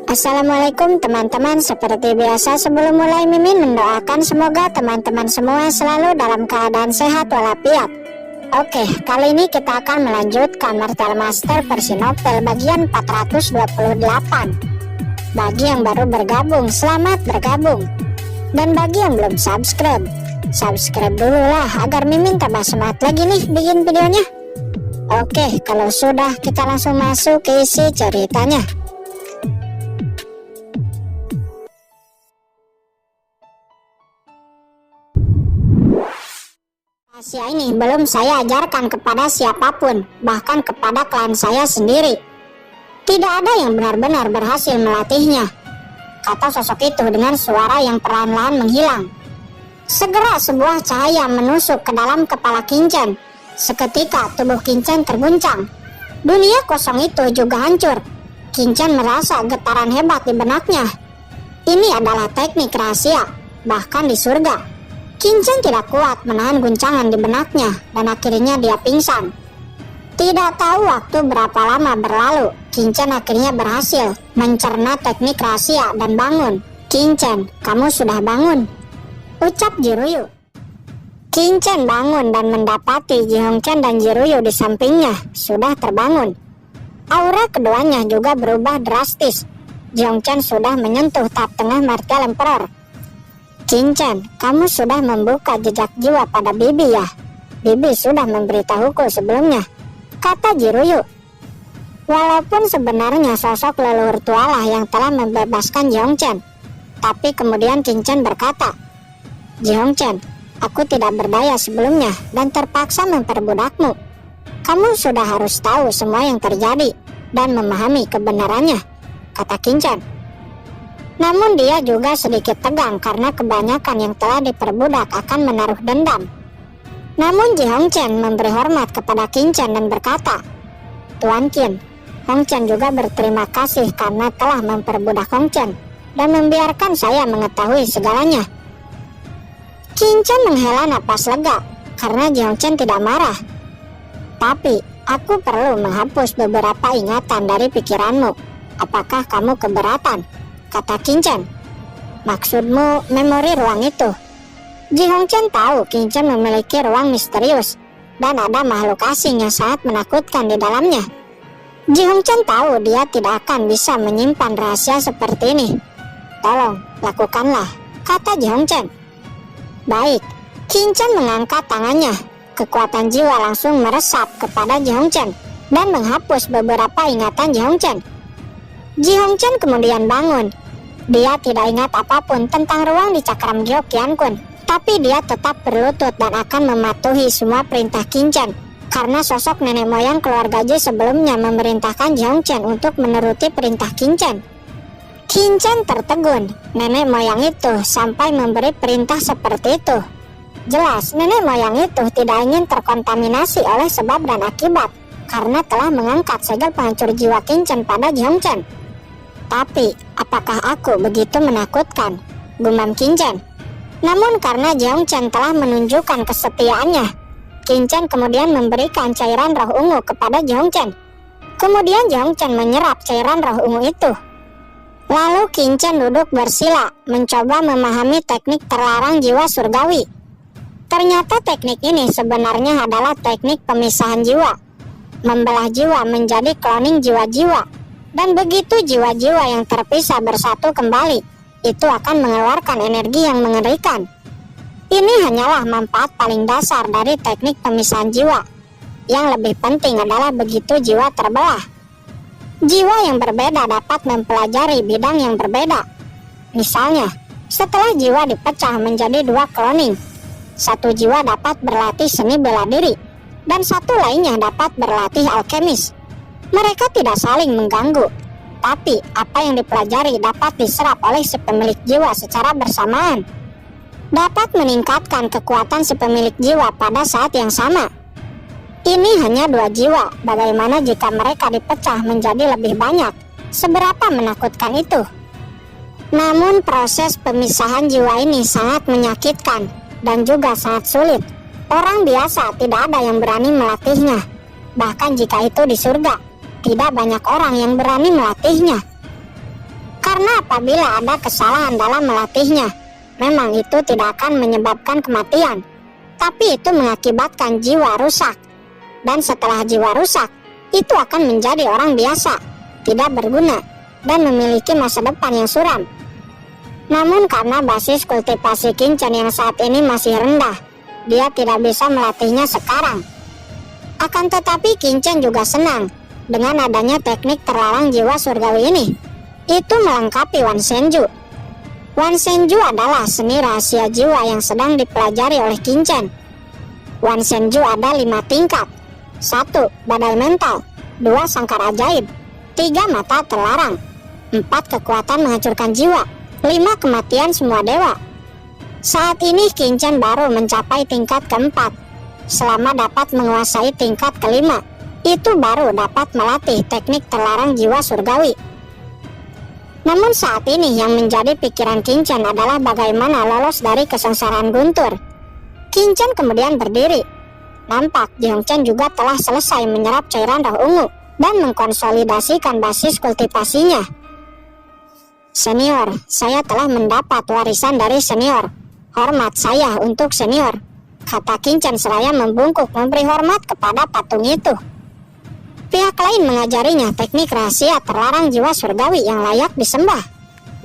Assalamualaikum teman-teman. Seperti biasa sebelum mulai Mimin mendoakan semoga teman-teman semua selalu dalam keadaan sehat walafiat. Oke, kali ini kita akan melanjutkan Martial Master versi novel bagian 428. Bagi yang baru bergabung, selamat bergabung. Dan bagi yang belum subscribe dulu lah agar Mimin tambah semangat lagi nih bikin videonya. Oke, kalau sudah kita langsung masuk ke isi ceritanya. Rahasia ini belum saya ajarkan kepada siapapun, bahkan kepada klan saya sendiri. Tidak ada yang benar-benar berhasil melatihnya, kata sosok itu dengan suara yang perlahan-lahan menghilang. Segera sebuah cahaya menusuk ke dalam kepala Kincen. Seketika tubuh Kincen terguncang. Dunia kosong itu juga hancur. Kincen merasa getaran hebat di benaknya. Ini adalah teknik rahasia, bahkan di surga. Kincen tidak kuat menahan guncangan di benaknya dan akhirnya dia pingsan. Tidak tahu waktu berapa lama berlalu, Kincen akhirnya berhasil mencerna teknik rahasia dan bangun. "Kincen, kamu sudah bangun," ucap Jiruyu. Kincen bangun dan mendapati Ji Hongchen dan Jiruyu di sampingnya sudah terbangun. Aura keduanya juga berubah drastis. Ji Hongchen sudah menyentuh tahap tengah Martial Emperor. "Kincen, kamu sudah membuka jejak jiwa pada Bibi ya? Bibi sudah memberitahuku sebelumnya," kata Jiruyu. Walaupun sebenarnya sosok leluhur tualah yang telah membebaskan Ji Hongchen, tapi kemudian Kincen berkata, "Ji Hongchen, aku tidak berdaya sebelumnya dan terpaksa memperbudakmu. Kamu sudah harus tahu semua yang terjadi dan memahami kebenarannya," kata Kincen. Namun dia juga sedikit tegang karena kebanyakan yang telah diperbudak akan menaruh dendam. Namun Ji Hongchen memberi hormat kepada Kincen dan berkata, "Tuan Qin, Hongchen juga berterima kasih karena telah memperbudak Hongchen dan membiarkan saya mengetahui segalanya." Kincen menghela napas lega karena Ji Hongchen tidak marah. "Tapi aku perlu menghapus beberapa ingatan dari pikiranmu. Apakah kamu keberatan?" kata Kincen. "Maksudmu memori ruang itu?" Ji Hongchen tahu Kincen memiliki ruang misterius dan ada makhluk asing yang sangat menakutkan di dalamnya. Ji Hongchen tahu dia tidak akan bisa menyimpan rahasia seperti ini. "Tolong, lakukanlah," kata Ji Hongchen. "Baik." Kincen mengangkat tangannya. Kekuatan jiwa langsung meresap kepada Ji Hongchen dan menghapus beberapa ingatan Ji Hongchen. Ji Hongchen kemudian bangun. Dia tidak ingat apapun tentang ruang di cakram Gyo Qiankun, tapi dia tetap berlutut dan akan mematuhi semua perintah Kincen karena sosok nenek moyang keluarga Ji sebelumnya memerintahkan Ji Hongchen untuk menuruti perintah Kincen. Kincen tertegun. Nenek moyang itu sampai memberi perintah seperti itu. Jelas nenek moyang itu tidak ingin terkontaminasi oleh sebab dan akibat karena telah mengangkat segel penghancur jiwa Kincen pada Ji Hongchen. "Tapi, apakah aku begitu menakutkan?" gumam Kincen. Namun karena Ji Hongchen telah menunjukkan kesetiaannya, Kincen kemudian memberikan cairan roh ungu kepada Ji Hongchen. Kemudian Ji Hongchen menyerap cairan roh ungu itu. Lalu Kincen duduk bersila, mencoba memahami teknik terlarang jiwa surgawi. Ternyata teknik ini sebenarnya adalah teknik pemisahan jiwa, membelah jiwa menjadi cloning jiwa-jiwa. Dan begitu jiwa-jiwa yang terpisah bersatu kembali, itu akan mengeluarkan energi yang mengerikan. Ini hanyalah manfaat paling dasar dari teknik pemisahan jiwa. Yang lebih penting adalah begitu jiwa terbelah, jiwa yang berbeda dapat mempelajari bidang yang berbeda. Misalnya, setelah jiwa dipecah menjadi 2 cloning, satu jiwa dapat berlatih seni bela diri, dan satu lainnya dapat berlatih alkemis. Mereka tidak saling mengganggu, tapi apa yang dipelajari dapat diserap oleh si pemilik jiwa secara bersamaan. Dapat meningkatkan kekuatan si pemilik jiwa pada saat yang sama. Ini hanya 2 jiwa, bagaimana jika mereka dipecah menjadi lebih banyak? Seberapa menakutkan itu? Namun proses pemisahan jiwa ini sangat menyakitkan dan juga sangat sulit. Orang biasa tidak ada yang berani melatihnya. Bahkan jika itu di surga, tidak banyak orang yang berani melatihnya. Karena apabila ada kesalahan dalam melatihnya, memang itu tidak akan menyebabkan kematian, tapi itu mengakibatkan jiwa rusak. Dan setelah jiwa rusak, itu akan menjadi orang biasa, tidak berguna, dan memiliki masa depan yang suram. Namun karena basis kultivasi Kincen yang saat ini masih rendah, dia tidak bisa melatihnya sekarang. Akan tetapi Kincen juga senang dengan adanya teknik terlarang jiwa surgawi ini. Itu melengkapi Wansenju. Wansenju adalah seni rahasia jiwa yang sedang dipelajari oleh Kincen. Wansenju ada 5 tingkat. 1. Badai mental. 2. Sangkar ajaib. 3. Mata terlarang. 4. Kekuatan menghancurkan jiwa. 5. Kematian semua dewa. Saat ini Kincen baru mencapai tingkat keempat. Selama dapat menguasai tingkat kelima, itu baru dapat melatih teknik terlarang jiwa surgawi. Namun saat ini yang menjadi pikiran Kincen adalah bagaimana lolos dari kesengsaraan guntur. Kincen kemudian berdiri. Nampak Jeongchen juga telah selesai menyerap cairan roh ungu dan mengkonsolidasikan basis kultivasinya. Senior, saya telah mendapat warisan dari senior. Hormat saya untuk senior, kata Kincen seraya membungkuk memberi hormat kepada patung itu. Pihak lain mengajarinya teknik rahasia terlarang jiwa surgawi yang layak disembah.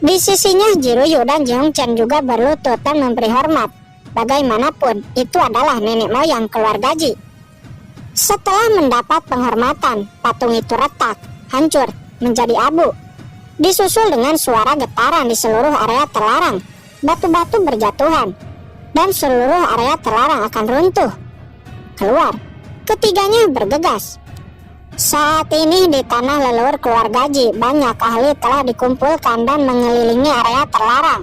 Di sisinya Jiruyu dan Jeongchen juga berlutut dan memberi hormat. Bagaimanapun itu adalah nenek moyang keluarga Ji. Setelah mendapat penghormatan, patung itu retak, hancur, menjadi abu. Disusul dengan suara getaran di seluruh area terlarang. Batu-batu berjatuhan dan seluruh area terlarang akan runtuh. Keluar, ketiganya bergegas. Saat ini di tanah leluhur keluarga Ji, banyak ahli telah dikumpulkan dan mengelilingi area terlarang.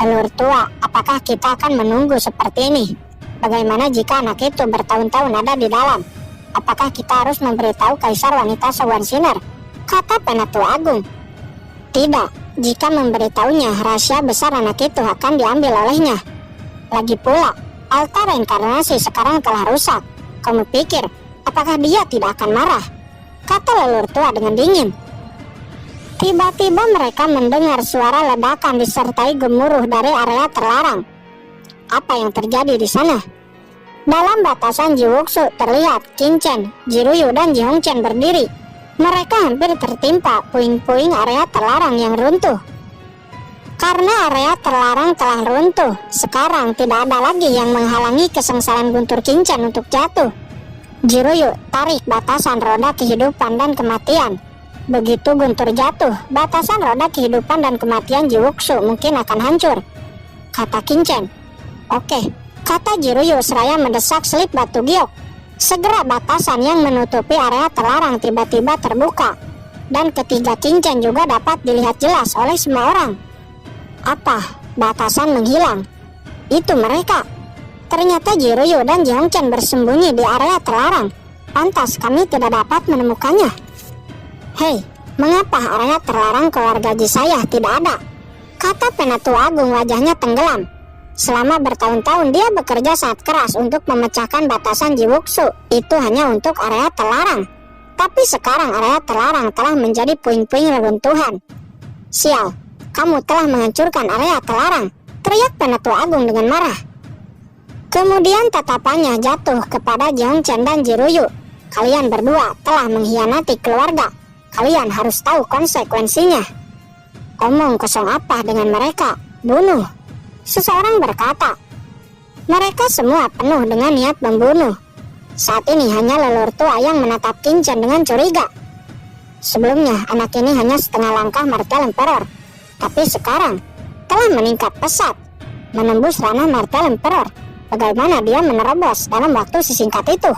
Leluhur tua, apakah kita akan menunggu seperti ini? Bagaimana jika anak itu bertahun-tahun ada di dalam? Apakah kita harus memberitahu Kaisar Wanita Sewan Sinar? Kata Penatu Agung. Tidak, jika memberitahunya, rahasia besar anak itu akan diambil olehnya. Lagi pula, altar reinkarnasi sekarang telah rusak. Kamu pikir apakah dia tidak akan marah? Kata leluhur tua dengan dingin. Tiba-tiba mereka mendengar suara ledakan disertai gemuruh dari area terlarang. Apa yang terjadi di sana? Dalam batasan Jiwuksu terlihat Kincen, Jiruyu, dan Jeongchen berdiri. Mereka hampir tertimpa puing-puing area terlarang yang runtuh. Karena area terlarang telah runtuh, sekarang tidak ada lagi yang menghalangi kesengsaraan guntur Kincen untuk jatuh. Jiruyu, tarik batasan roda kehidupan dan kematian. Begitu guntur jatuh, batasan roda kehidupan dan kematian Jiwuksu mungkin akan hancur, kata Kincen. Oke, kata Jiruyu seraya mendesak selip batu giok. Segera batasan yang menutupi area terlarang tiba-tiba terbuka, dan ketiga Kincen juga dapat dilihat jelas oleh semua orang. Apa? Batasan menghilang. Itu mereka. Ternyata Jiruyu dan Jeongchen bersembunyi di area terlarang. Pantas kami tidak dapat menemukannya. Hei, mengapa area terlarang keluarga Ji saya tidak ada? Kata Penatu Agung wajahnya tenggelam. Selama bertahun-tahun dia bekerja sangat keras untuk memecahkan batasan Jiwuksu. Itu hanya untuk area terlarang. Tapi sekarang area terlarang telah menjadi puing-puing reruntuhan. Sial, kamu telah menghancurkan area terlarang, teriak Penatu Agung dengan marah. Kemudian tatapannya jatuh kepada Jeongchen dan Jiruyu. Kalian berdua telah mengkhianati keluarga. Kalian harus tahu konsekuensinya. Omong kosong apa dengan mereka? Bunuh. Seseorang berkata. Mereka semua penuh dengan niat membunuh. Saat ini hanya leluhur tua yang menatap Kincen dengan curiga. Sebelumnya anak ini hanya setengah langkah Martel Emperor, tapi sekarang telah meningkat pesat, menembus ranah Martel Emperor. Bagaimana dia menerobos dalam waktu sesingkat itu?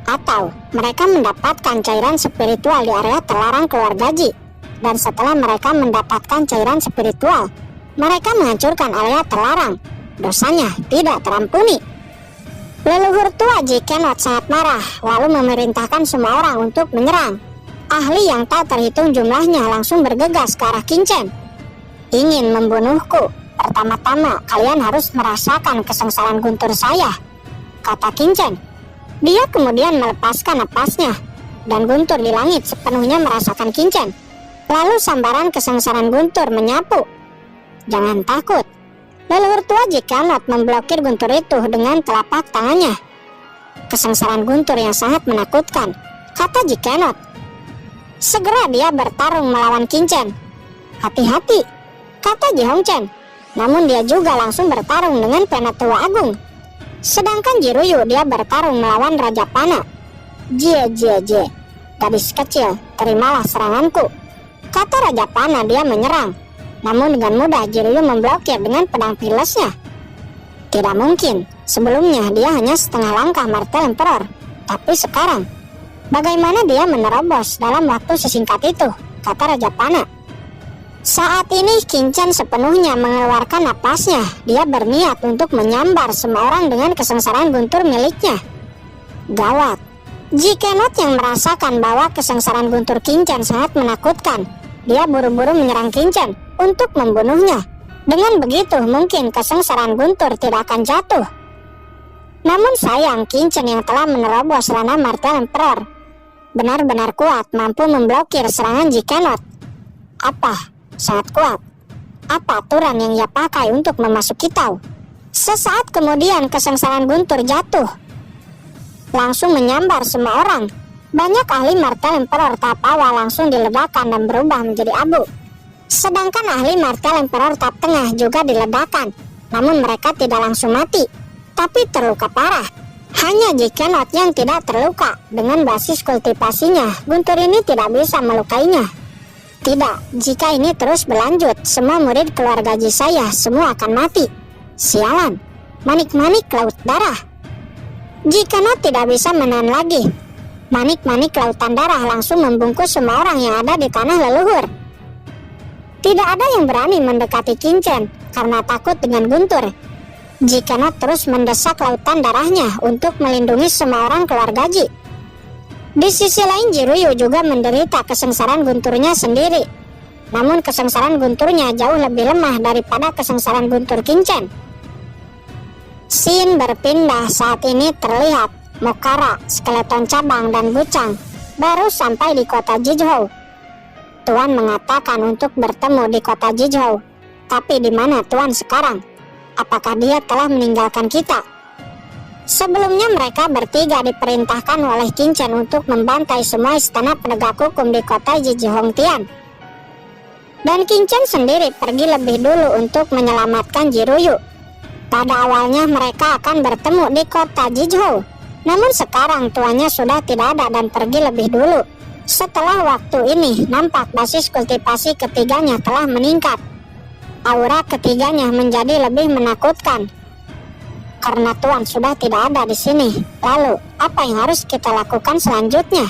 Atau mereka mendapatkan cairan spiritual di area terlarang keluarga Ji, dan setelah mereka mendapatkan cairan spiritual, mereka menghancurkan area terlarang. Dosanya tidak terampuni. Leluhur tua Ji Kenot sangat marah, lalu memerintahkan semua orang untuk menyerang. Ahli yang tak terhitung jumlahnya langsung bergegas ke arah Kincen. Ingin membunuhku? Pertama-tama kalian harus merasakan kesengsaraan guntur saya, kata Kincen. Dia kemudian melepaskan napasnya, dan guntur di langit sepenuhnya merasakan Kincen. Lalu sambaran kesengsaran Guntur menyapu. "Jangan takut." Leluhur tua Jikenot memblokir Guntur itu dengan telapak tangannya. "Kesengsaran Guntur yang sangat menakutkan," kata Jikenot. Segera dia bertarung melawan Kincen. "Hati-hati," kata Jihongchen. Namun dia juga langsung bertarung dengan Penatua Agung. Sedangkan Jiruyu dia bertarung melawan Raja Pana. "Jie, gadis kecil, terimalah seranganku," kata Raja Pana. Dia menyerang. Namun dengan mudah Jiruyu memblokir dengan pedang pilesnya. Tidak mungkin, sebelumnya dia hanya setengah langkah Martel Emperor. Tapi sekarang, bagaimana dia menerobos dalam waktu sesingkat itu, kata Raja Pana. Saat ini Kincen sepenuhnya mengeluarkan napasnya. Dia berniat untuk menyambar semua orang dengan kesengsaraan Guntur miliknya. Gawat. Jikenot yang merasakan bahwa kesengsaraan Guntur Kincen sangat menakutkan. Dia buru-buru menyerang Kincen untuk membunuhnya. Dengan begitu mungkin kesengsaraan Guntur tidak akan jatuh. Namun sayang, Kincen yang telah menerobos ranah Martel Emperor benar-benar kuat, mampu memblokir serangan Jikenot. Apa? Sangat kuat. Apa aturan yang ia pakai untuk memasuki Tau? Sesaat kemudian kesengsaraan Guntur jatuh, langsung menyambar semua orang. Banyak ahli Martel Emperor tahap awal langsung diledakkan dan berubah menjadi abu. Sedangkan ahli Martel Emperor tahap tengah juga diledakkan. Namun mereka tidak langsung mati, tapi terluka parah. Hanya Jikenot yang tidak terluka. Dengan basis kultivasinya, Guntur ini tidak bisa melukainya. Tidak, jika ini terus berlanjut, semua murid keluarga Ji saya semua akan mati. Sialan, manik-manik laut darah. Jikenot tidak bisa menahan lagi. Manik-manik lautan darah langsung membungkus semua orang yang ada di tanah leluhur. Tidak ada yang berani mendekati Kincen karena takut dengan Guntur. Jikenot terus mendesak lautan darahnya untuk melindungi semua orang keluarga Ji. Di sisi lain Jiruyu juga menderita kesengsaraan Gunturnya sendiri. Namun kesengsaraan Gunturnya jauh lebih lemah daripada kesengsaraan Guntur Kincen. Scene berpindah saat ini terlihat Mokara, skeleton cabang dan Bucang baru sampai di kota Jizhou. Tuan mengatakan untuk bertemu di kota Jizhou. Tapi di mana Tuan sekarang? Apakah dia telah meninggalkan kita? Sebelumnya mereka bertiga diperintahkan oleh Kincen untuk membantai semua istana penegak hukum di kota Jijihongtian. Dan Kincen sendiri pergi lebih dulu untuk menyelamatkan Jiruyu. Pada awalnya mereka akan bertemu di kota Jizhou. Namun sekarang tuannya sudah tidak ada dan pergi lebih dulu. Setelah waktu ini, nampak basis kultivasi ketiganya telah meningkat. Aura ketiganya menjadi lebih menakutkan. Karena tuan sudah tidak ada di sini. Lalu, apa yang harus kita lakukan selanjutnya?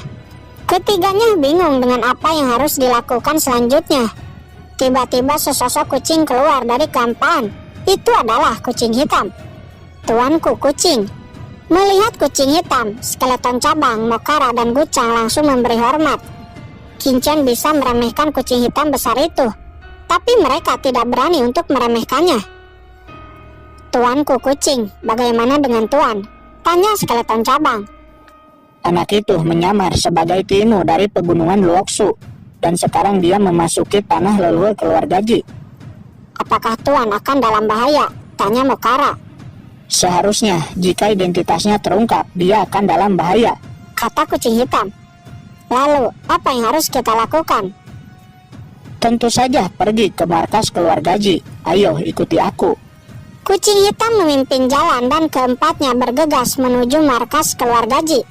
Ketiganya bingung dengan apa yang harus dilakukan selanjutnya. Tiba-tiba sesosok kucing keluar dari kampaan. Itu adalah kucing hitam. Tuanku kucing. Melihat kucing hitam, skeleton cabang, Mokara dan Gucang langsung memberi hormat. Kincen bisa meremehkan kucing hitam besar itu, tapi mereka tidak berani untuk meremehkannya. Tuanku kucing, bagaimana dengan tuan? Tanya skeleton cabang. Anak itu menyamar sebagai Tinu dari pegunungan Luoxu, dan sekarang dia memasuki tanah leluhur keluarga Ji. Apakah tuan akan dalam bahaya? Tanya Mokara. Seharusnya, jika identitasnya terungkap, dia akan dalam bahaya, kata kucing hitam. Lalu, apa yang harus kita lakukan? Tentu saja pergi ke markas keluarga Ji. Ayo, ikuti aku. Kucing hitam memimpin jalan dan keempatnya bergegas menuju markas keluarga Ji.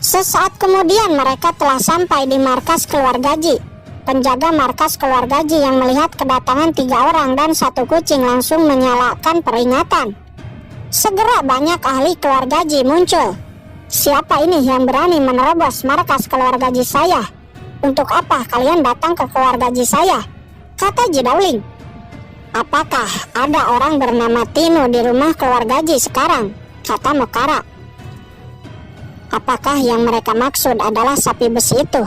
Sesaat kemudian mereka telah sampai di markas keluarga Ji. Penjaga markas keluarga Ji yang melihat kedatangan 3 orang dan 1 kucing langsung menyalakan peringatan. Segera banyak ahli keluarga Ji muncul. Siapa ini yang berani menerobos markas keluarga Ji saya? Untuk apa kalian datang ke keluarga Ji saya? Kata Ji Daoling. Apakah ada orang bernama Tinu di rumah keluarga Ji sekarang? Kata Mokara. Apakah yang mereka maksud adalah sapi besi itu?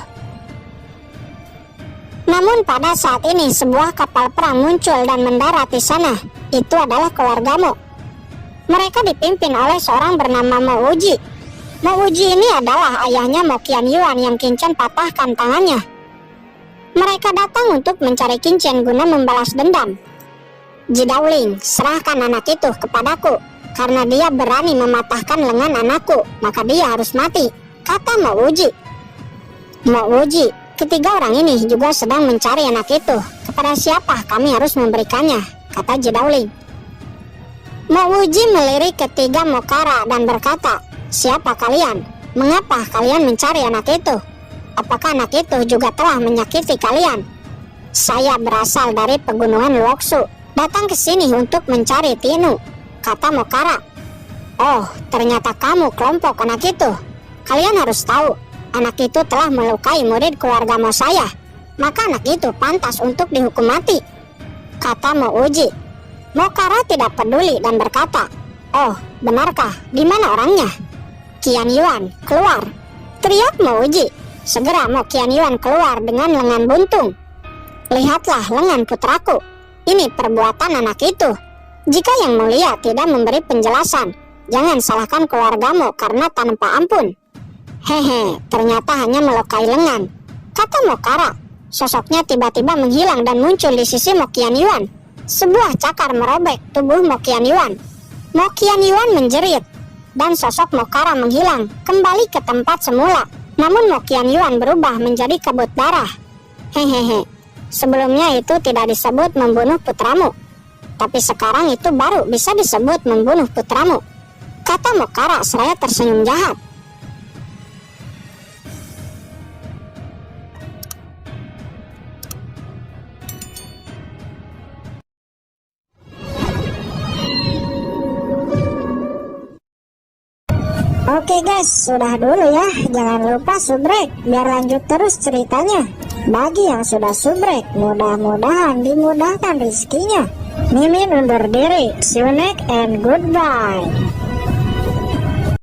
Namun pada saat ini sebuah kapal perang muncul dan mendarat di sana. Itu adalah keluargamu. Mereka dipimpin oleh seorang bernama Mo Uji. Mo Uji ini adalah ayahnya Mo Qianyuan yang Kincen patahkan tangannya. Mereka datang untuk mencari Kincen guna membalas dendam. Jidauling, serahkan anak itu kepadaku. Karena dia berani mematahkan lengan anakku, maka dia harus mati, kata Mo Wuji. Mo Wuji, ketiga orang ini juga sedang mencari anak itu. Kepada siapa kami harus memberikannya, kata Jidauling. Mo Wuji melirik ketiga Mokara dan berkata, siapa kalian? Mengapa kalian mencari anak itu? Apakah anak itu juga telah menyakiti kalian? Saya berasal dari pegunungan Luoxu, datang ke sini untuk mencari Tinu, kata Mokara. Oh, ternyata kamu kelompok anak itu. Kalian harus tahu, anak itu telah melukai murid keluarga Mo saya. Maka anak itu pantas untuk dihukum mati, kata Mo Wuji. Mokara tidak peduli dan berkata, oh, benarkah? Di mana orangnya? Qian Yuan, keluar, teriak Mo Wuji. Segera Mo Qian Yuan keluar dengan lengan buntung. Lihatlah lengan putraku. Ini perbuatan anak itu. Jika yang mulia tidak memberi penjelasan, jangan salahkan keluargamu karena tanpa ampun. Hehe, ternyata hanya melukai lengan, kata Mokara. Sosoknya tiba-tiba menghilang dan muncul di sisi Mo Qian Yuan. Sebuah cakar merobek tubuh Mo Qian Yuan. Mo Qian Yuan menjerit, dan sosok Mokara menghilang kembali ke tempat semula. Namun Mo Qian Yuan berubah menjadi kabut darah. Hehehe, sebelumnya itu tidak disebut membunuh putramu, tapi sekarang itu baru bisa disebut membunuh putramu, kata Mokara seraya tersenyum jahat. Oke guys, sudah dulu ya. Jangan lupa subrek biar lanjut terus ceritanya. Bagi yang sudah subrek, mudah-mudahan dimudahkan rezekinya. Mimin undur diri. See you next and goodbye.